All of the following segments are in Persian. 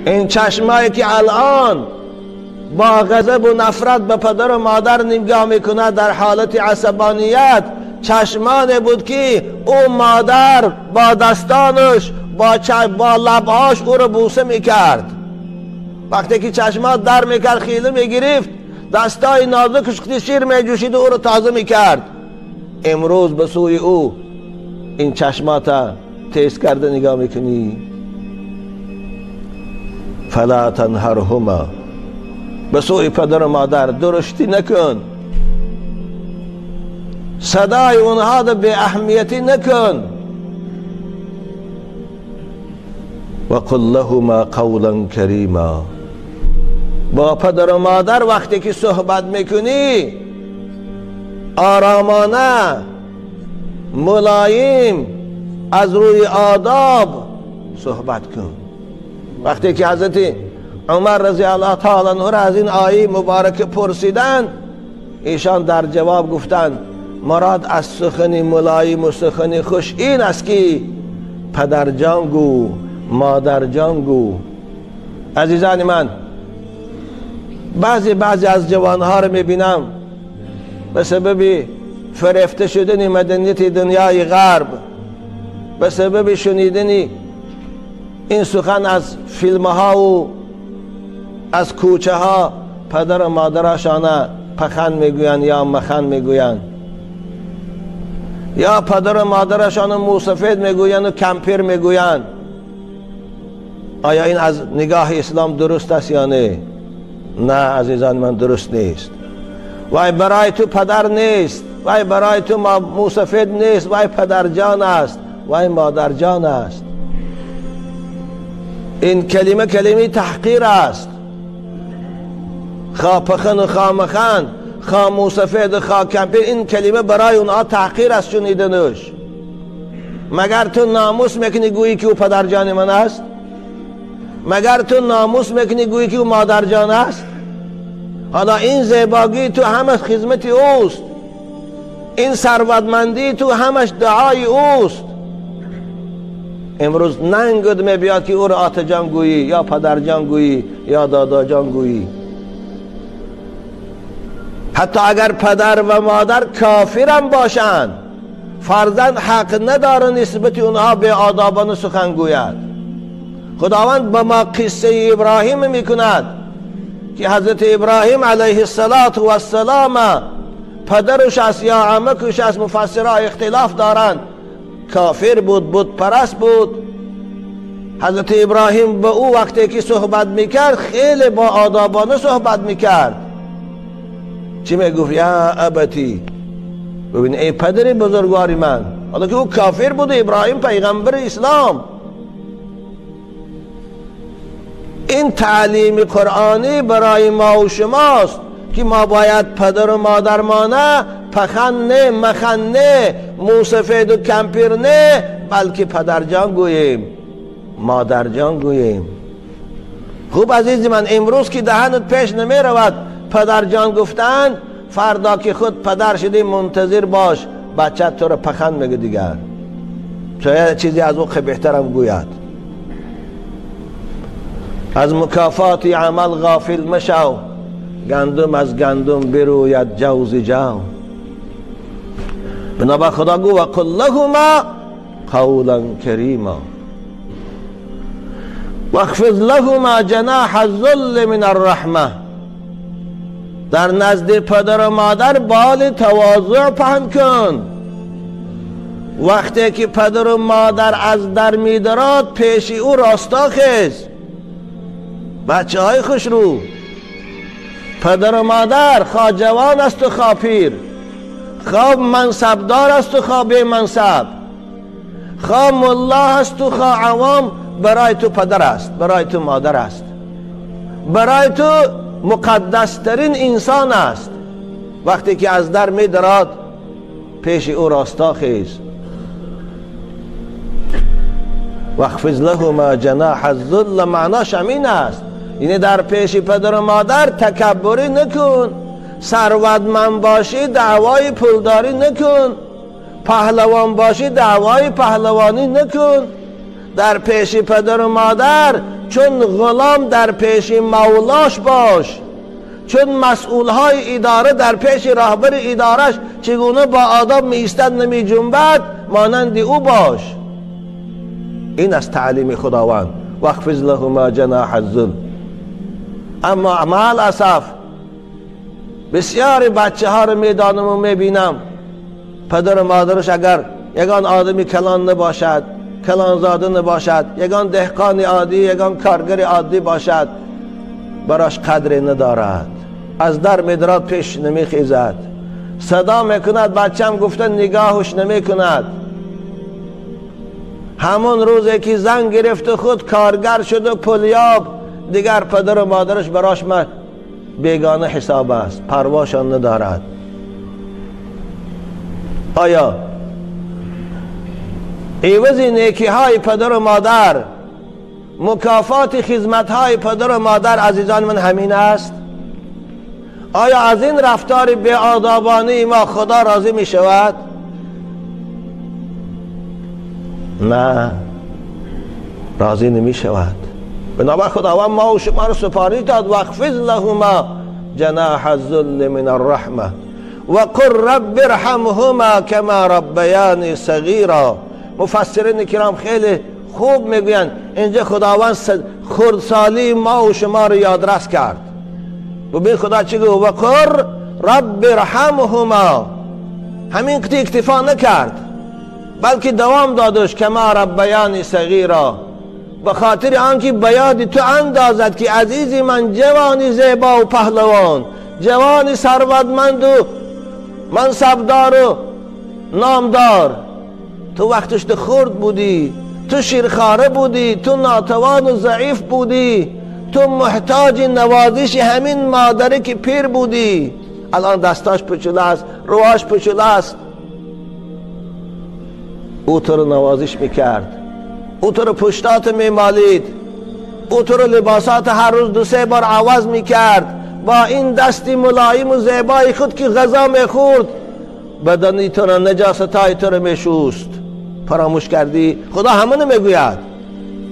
این چشمایی که الان با غضب و نفرت به پدر و مادر نگاه میکنه در حالت عصبانیت، چشمانی بود که او مادر با دستانش با لبهاش او رو بوسه میکرد. وقتی که چشمات در میکرد خیلی میگرفت، دستای نازکش که شیر میجوشید و او رو تازه میکرد. امروز به سوی او این چشمات تیز کرده نگاه میکنی. فلا تنهرهما، به سوی پدر و مادر درشتی نکن، صدای اونها رو به اهمیتی نکن. و قل لهما قولا کریما، با پدر و مادر وقتی که صحبت میکنی آرامانه، ملایم، از روی آداب صحبت کن. وقتی که حضرت عمر رضی الله تعالی عنه از این آیه مبارک پرسیدن، ایشان در جواب گفتند مراد از سخن ملایم و سخن خوش این است که پدر جان گو، مادر جان گو. عزیزان من، بعضی از جوانها رو میبینم به سبب فرفته شدن مدنیت دنیای غرب، به سبب شنیدن این سخن از فیلم ها و از کوچه ها، پدر و مادرشان پخن میگوین یا مخن میگوین، یا پدر و مادرشان موسفید میگوین و کمپیر میگوین. آیا این از نگاه اسلام درست است یا نه؟ نه عزیزان من، درست نیست. وای برای تو پدر نیست، وای برای تو موسفید نیست، وای پدر جان است، وای مادر جان است. این کلمه تحقیر است. خواه پخن و خواه مخن، خواه موسفید و خواه کمپیر، این کلمه برای اونها تحقیر است شنیدنش. مگر تو ناموس میکنی گویی که او پدر جان من است؟ مگر تو ناموس میکنی گویی که او مادر جان است؟ حالا این زیباگی تو همش خدمت اوست، این ثروتمندی تو همش دعای اوست. امروز ننگد میبیاد که او را آت جان گویی یا پدر جان گویی یا دادا جان گویی. حتی اگر پدر و مادر کافرم باشند، فرزند حق نداره نسبت اونها به آدابانه سخن گوید. خداوند با ما قصه ابراهیم میکند که حضرت ابراهیم علیه السلام پدرش است یا عمکش است، مفسرها اختلاف دارند، کافر بود، بت پرست بود. حضرت ابراهیم به او وقتی که صحبت میکرد خیلی با آدابانه صحبت میکرد. چی میگفت؟ یا ابتی، ببین ای پدر بزرگواری من. حالا که او کافر بود، ابراهیم پیغمبر اسلام. این تعلیم قرآنی برای ما و شماست که ما باید پدر و مادر مانه پخن نه، مخن نه، موسفید و کمپیر نه، بلکه پدر جان گوییم، مادر جان گوییم. خوب عزیز من، امروز که دهنت پیش نمی رود پدر جان گفتن، فردا که خود پدر شدی منتظر باش بچه تو رو پخن میگه دیگر، شاید چیزی از او بهترم گوید. از مکافات عمل غافل مشو، گندم از گندم بروید جوز جو. بنابر خدا گو و قل لهما قولا کریما واخفض لهما جناح الذل من الرحمه. در نزد پدر و مادر بال تواضع پهن کن. وقتی که پدر و مادر از در میدارد پیش او راستا خیز. بچه های خوش رو، پدر و مادر خواه جوان است و خواه پیر، خواه منصبدار است و خواه بی منصب، خواه ملا است و خواه عوام، برای تو پدر است، برای تو مادر است، برای تو مقدس ترین انسان است. وقتی که از در می دراد پیش او راستا خیز. واخفض لهما جناح الذل، معناش همین است، یعنی در پیش پدر و مادر تکبری نکن، ثروتمند باشی دعوای پولداری نکن، پهلوان باشی دعوای پهلوانی نکن، در پیش پدر و مادر، چون غلام در پیش مولاش باش، چون مسئولهای اداره در پیش راهبر ادارش چگونه با آداب می ایستد نمی جنبد، مانند او باش. این از تعلیم خداوند. واخفض لهما جناح الذل. اما مع الاسف بسیاری بچه ها رو میدانم و میبینم پدر و مادرش اگر یگان آدمی کلان نباشد، کلانزاده نباشد، یگان دهقان عادی، یگان کارگر عادی باشد، براش قدری ندارد، از در میدرد پیش نمیخیزد، صدا میکند بچم گفته نگاهش نمیکند. همون روزی که زن گرفت خود کارگر شد و پلیاب، دیگر پدر و مادرش براش بیگانه حساب است، پرواشان ندارد. آیا عوض نیکی های پدر و مادر، مکافات خدمت های پدر و مادر عزیزان من همین است؟ آیا از این رفتار بی آدابانه ما خدا راضی می شود؟ نه، راضی نمی شود. بنابر خداوند ما و شما رو سپاری داد واخفض لهما جناح الذل من الرحمه وقل رب ارحمهما کما ربیانی صغیرا. مفسرین کرام خیلی خوب میگویند اینجا خداوند خردسالی ما و شما رو یادرس کرد. ببین خدا چی گفت؟ وقل رب ارحمهما. همین قطعی اکتفا نکرد بلکه دوام دادش کما ربیانی صغیرا، به خاطر آنکه بیاد تو اندازد که عزیزی من جوانی زیبا و پهلوان، جوانی ثروتمند و منصبدار و نامدار، تو وقتش تو خرد بودی، تو شیرخواره بودی، تو ناتوان و ضعیف بودی، تو محتاج نوازش همین مادری که پیر بودی. الان دستاش پچوله است، رواش پچوله است، او تو رو نوازش میکرد، او تو رو پشتات میمالید، او تو رو لباسات هر روز 2-3 بار عوض میکرد، با این دستی ملایم و زیبای خود که غذا میخورد بدنی تو رو، نجاستای تو رو میشوست. فراموش کردی؟ خدا همونو میگوید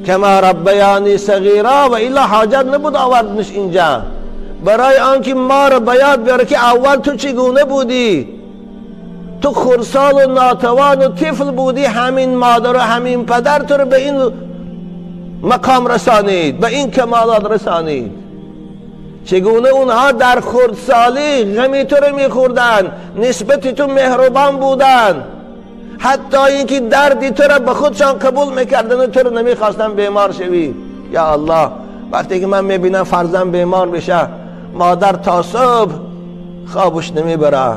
کما ربیانی صغیرا، و الا حاجت نبود آوردنش اینجا برای آنکه ما رو بیاد بیاره که اول تو چگونه بودی، تو خرسال و ناتوان و طفل بودی، همین مادر و همین پدر تو رو به این مقام رسانید، به این کمالات رسانید. چگونه اونها در خردسالی غمی تو رو میخوردن، نسبت تو مهربان بودن، حتی اینکه دردی تو رو به خودشان قبول میکردن و تو رو نمیخواستن بیمار شوی. یا الله، وقتی که من میبینم فرزند بیمار بشه، مادر تا صبح خوابش نمیبره،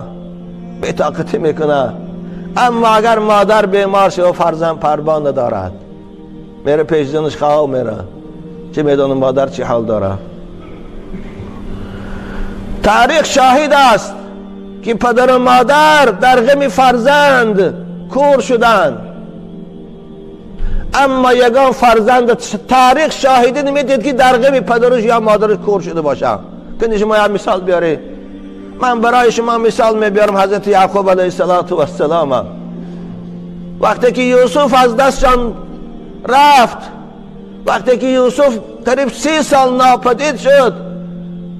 بی‌طاقتی میکنه. اما اگر مادر بیمار شه و فرزند پروان ندارد، میره پیش زنش خواه میره، چه میدونه مادر چی حال داره. تاریخ شاهد است که پدر و مادر در غم فرزند کور شدند، اما یگان فرزند تاریخ شاهدی نمیدید که در غم پدرش یا مادرش کور شده باشه. کنی شما یه مثال بیاری؟ من برای شما مثال میبیارم حضرت یعقوب علیه السلام. وقتی که یوسف از دستشان رفت، وقتی که یوسف قریب 30 سال ناپدید شد،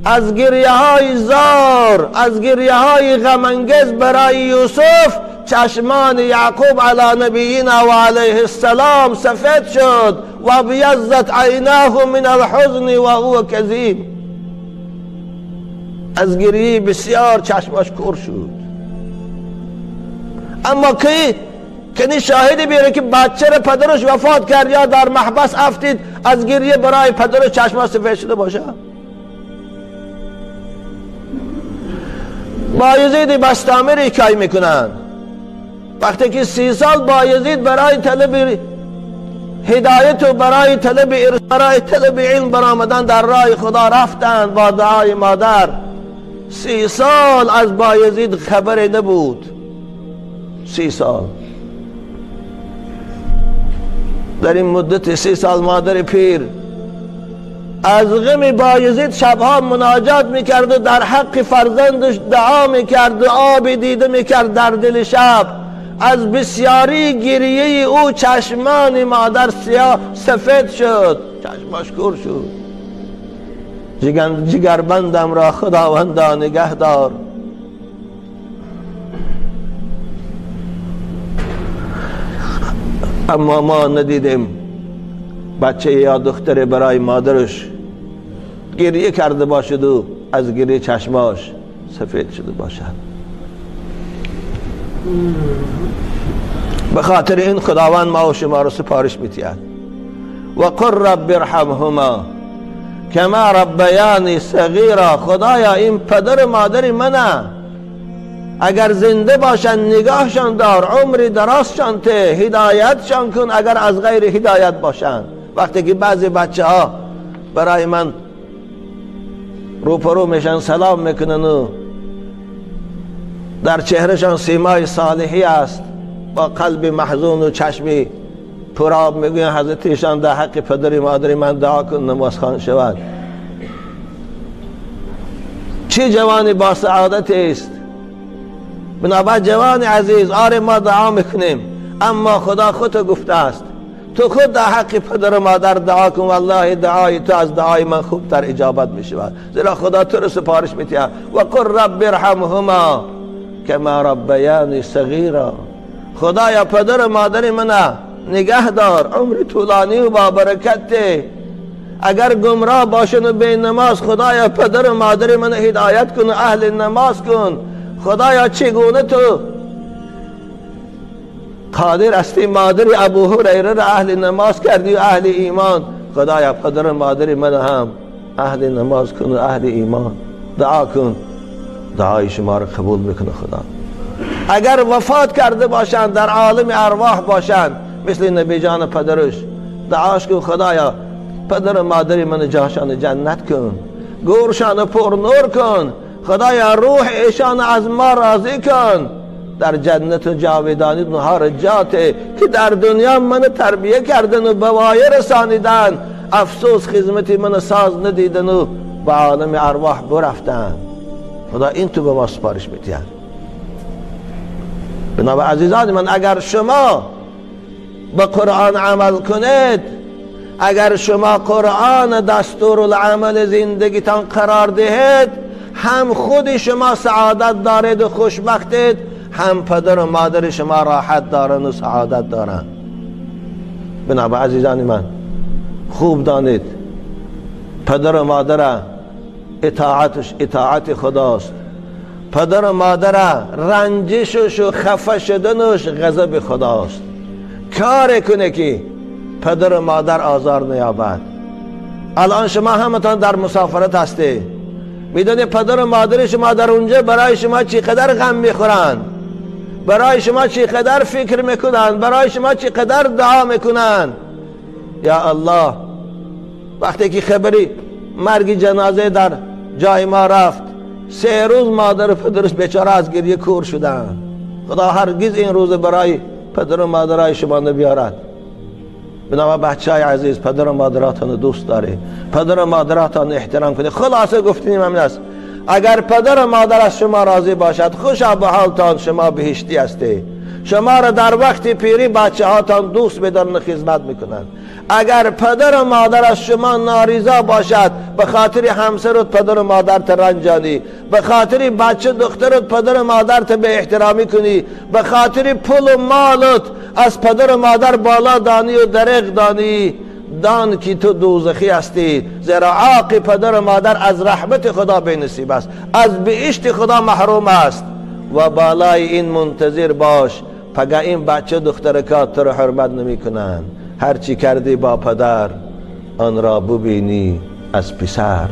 از گریه های زار، از گریه های غمانگیز برای یوسف، چشمان یعقوب علی نبینا و علیه السلام سفید شد و بیضت عیناه من الحزن و هو کظیم. از گریه بسیار چشمش کور شد. اما کنی شاهدی بیاره که بچه را پدرش وفات کرد یا در محبس افتید، از گریه برای پدرش چشمش سفید شده باشه؟ بایزید بستامری حکایت میکنن وقتی که 30 سال بایزید برای طلب هدایت و برای طلب علم برآمدن در راه خدا رفتند با دعای مادر. 30 سال از بایزید خبری نبود. 30 سال. در این مدت 30 سال مادر پیر از غم بایزید شبها مناجات میکرد و در حق فرزندش دعا میکرد، آب دیده میکرد در دل شب. از بسیاری گریه او چشمان مادر سیاه سفید شد، چشماش کور شد. جگربندم را خداوندا نگه دار. اما ما ندیدیم بچه یا دختر برای مادرش گریه کرده باشد و از گریه چشماش سفید شده باشد. به خاطر این خداوند ما و شما رو سپارش می‌دهد و قل رب ارحمهما کما ربیانی صغیرا. خدایا این پدر و مادر منه، اگر زنده باشن نگاهشان دار، عمری درازشان ته، هدایتشان کن اگر از غیر هدایت باشن. وقتی که بعضی بچه ها برای من روپرو میشن سلام میکنن و در چهرهشان سیمای صالحی است، با قلب محزون و چشمی پرآب میگوین حضرت ایشان در حق پدر مادر من دعا کن نماز خوان شود. چه جوانی با سعادت است. بنابراین جوان عزیز، آره ما دعا میکنیم، اما خدا خودت گفته است تو خود در حق پدر و مادر دعا کن، والله دعای تو از دعای من خوبتر اجابت میشود، زیرا خدا تو رو سپارش میده. و قل رب ارحمهما کما ربیانی صغیرا. خدایا پدر و مادر من نگه دار، عمر طولانی و با برکت. اگر گمراه باشن و به نماز، خدایا پدر و مادر من هدایت کن و اهل نماز کن. خدایا چگونه تو قادر هستی مادر ابو هریره را اهل نماز کردی و اهل ایمان. خدایا پدر و مادر من هم اهل نماز کن و اهل ایمان. دعا کن، دعای شما را قبول میکنه خدا. اگر وفات کرده باشند، در عالم ارواح باشند، مثل نبی جان پدرش، دعاش کن خدایا پدر و مادر من جاشان جنت کن، گورشان پر نور کن. خدایا روح ایشان از ما راضی کن، در جنت و جاودانی اونها را جاته که در دنیا من تربیه کردن و بوایه رسانیدن، افسوس خدمت من ساز ندیدن و به عالم ارواح برفتن. خدا این تو به ما سپارش میدهد. بنابراین عزیزان من، اگر شما به قرآن عمل کنید، اگر شما قرآن دستورالعمل زندگیتان قرار دهید، هم خود شما سعادت دارید و خوشبختید، هم پدر و مادر شما راحت دارن و سعادت دارن. بنابراین عزیزان من، خوب دانید پدر و مادر اطاعت خداست. پدر و مادر رنجشش و خفه شدنش غضب خداست. کار کنه که پدر و مادر آزار نیابد. الان شما همتان در مسافرت هستی، میدونی پدر و مادر شما در اونجا برای شما چقدر غم میخورن، برای شما چقدر فکر میکنن، برای شما چقدر دعا میکنن. یا الله، وقتی که خبری مرگ جنازه در جای ما رفت، 3 روز مادر و پدرش بیچاره از گریه کور شدن. خدا هرگز این روز برای پدر و مادرای شما نبیارد. بنابراین بچه‌های عزیز، پدر و مادراتان دوست دارید، پدر و مادراتان احترام کنید. خلاصه گفتیم همین است، اگر پدر و مادر از شما راضی باشد، خوشا به حالتان، شما بهشتی هستید. شما را در وقت پیری بچه هاتان دوست بدارن و خدمت میکنند. اگر پدر و مادر از شما ناریضا باشد، به خاطر همسرت پدر و مادرت رنجانی، به خاطر بچه دخترت پدر و مادرت به احترامی کنی، به خاطر پول و مالت از پدر و مادر بالا دانی و دریغ دانی، دان که تو دوزخی هستی، زیرا عاق پدر و مادر از رحمت خدا بی نصیب است، از بهشت خدا محروم است. و بالای این منتظر باش، پگه این بچه دخترکات تو رو حرمت نمی کنن. هرچی کردی با پدر، آن را ببینی از پسر.